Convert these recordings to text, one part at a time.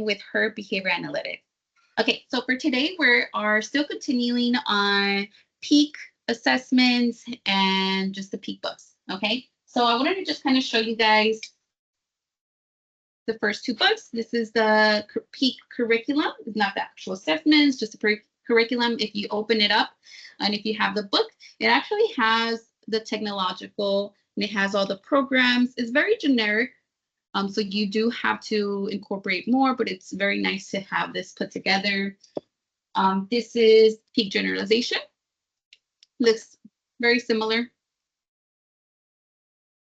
with her behavior analytics. Okay, so for today, we are still continuing on peak assessments and just the peak books. Okay, so I wanted to just kind of show you guys the first two books. This is the peak curriculum. It's not the actual assessments, just the curriculum. If you open it up and if you have the book, it actually has the technological and it has all the programs. It's very generic. So you do have to incorporate more, but it's very nice to have this put together. This is peak generalization. Looks very similar.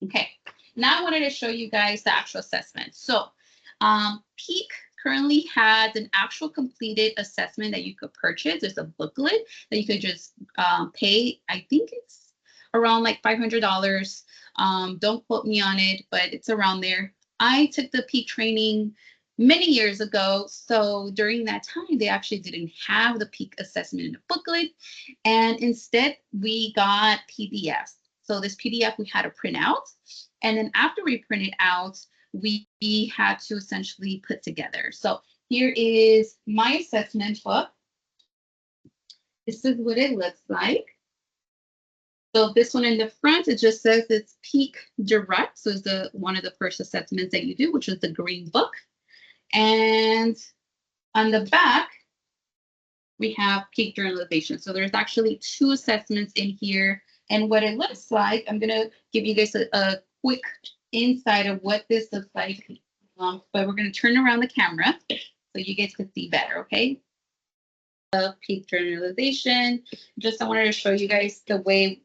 Okay, now I wanted to show you guys the actual assessment. So peak currently has an actual completed assessment that you could purchase. There's a booklet that you could just pay. I think it's around like $500. Don't quote me on it, but it's around there. I took the peak training many years ago. So during that time, they actually didn't have the peak assessment in the booklet. And instead, we got PDFs. So this PDF we had to print out. And then after we print it out, we had to essentially put together. So here is my assessment book. This is what it looks like. So this one in the front, it just says it's Peak Direct. So it's one of the first assessments that you do, which is the green book. And on the back, we have peak generalization. So there's actually two assessments in here. And what it looks like, I'm going to give you guys a quick insight of what this looks like. But we're going to turn around the camera so you guys can see better, okay? Peak generalization. Just I wanted to show you guys the way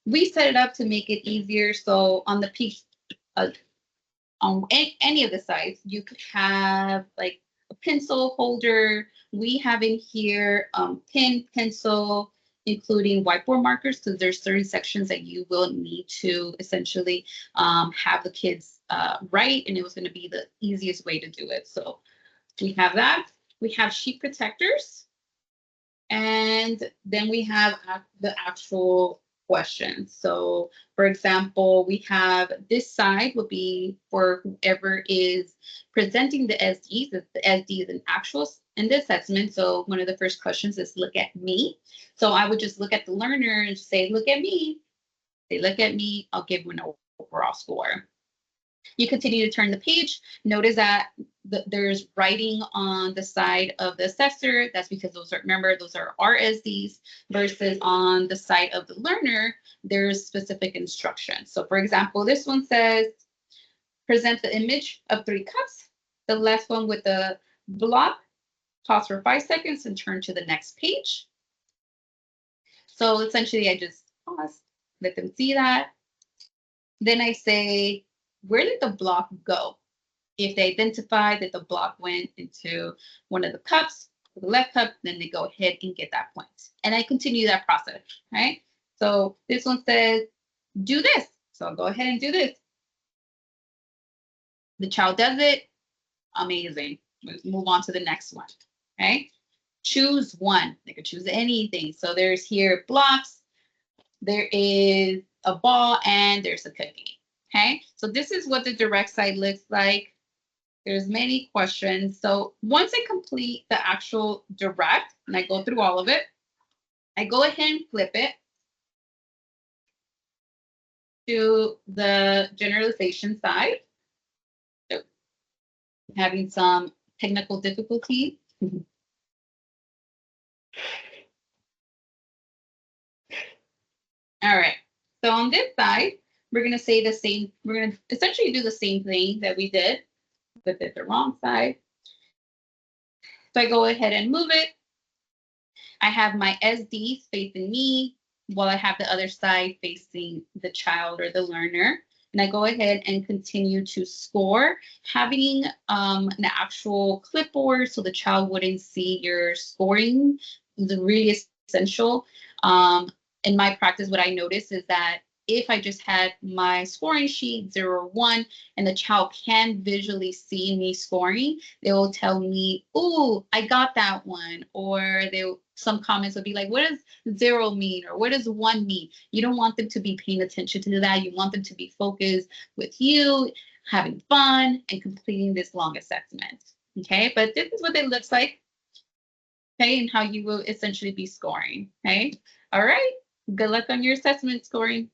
we set it up to make it easier. So on the peak, on any of the sides, you could have like a pencil holder. We have in here pen, pencil, including whiteboard markers, because there's certain sections that you will need to essentially have the kids write, and it was going to be the easiest way to do it. So we have that. We have sheet protectors. And then we have the actual questions. So for example, we have this side would be for whoever is presenting the SDs. The SD is an actual in the assessment. So one of the first questions is look at me. So I would just look at the learner and say, look at me. They look at me, I'll give them an overall score. You continue to turn the page. Notice that there's writing on the side of the assessor. That's because those are, remember, those are RSDs, versus on the side of the learner, there's specific instructions. So for example, this one says, present the image of 3 cups. The last one with the block, pause for 5 seconds and turn to the next page. So essentially I just pause, let them see that. Then I say, where did the block go? If they identify that the block went into one of the cups, the left cup, then they go ahead and get that point. And I continue that process, right? So this one says, do this. So I'll go ahead and do this. The child does it. Amazing. Let's move on to the next one, okay? Choose one. They could choose anything. So there's here blocks, there is a ball, and there's a cookie. Okay, so this is what the direct side looks like. There's many questions. So once I complete the actual direct, and I go through all of it, I go ahead and flip it to the generalization side. So having some technical difficulty. All right, so on this side, we're going to say the same, we're going to essentially do the same thing that we did, but at the wrong side. So I go ahead and move it. I have my SDs facing me while I have the other side facing the child or the learner. And I go ahead and continue to score, having an actual clipboard so the child wouldn't see your scoring is really essential. In my practice, what I noticed is that if I just had my scoring sheet 0, 1, and the child can visually see me scoring, they will tell me, "Oh, I got that one," or some comments will be like, "What does 0 mean?" or "What does 1 mean?" You don't want them to be paying attention to that. You want them to be focused with you. having fun, and completing this long assessment. Okay, but this is what it looks like. Okay, and how you will essentially be scoring. Okay, all right. Good luck on your assessment scoring.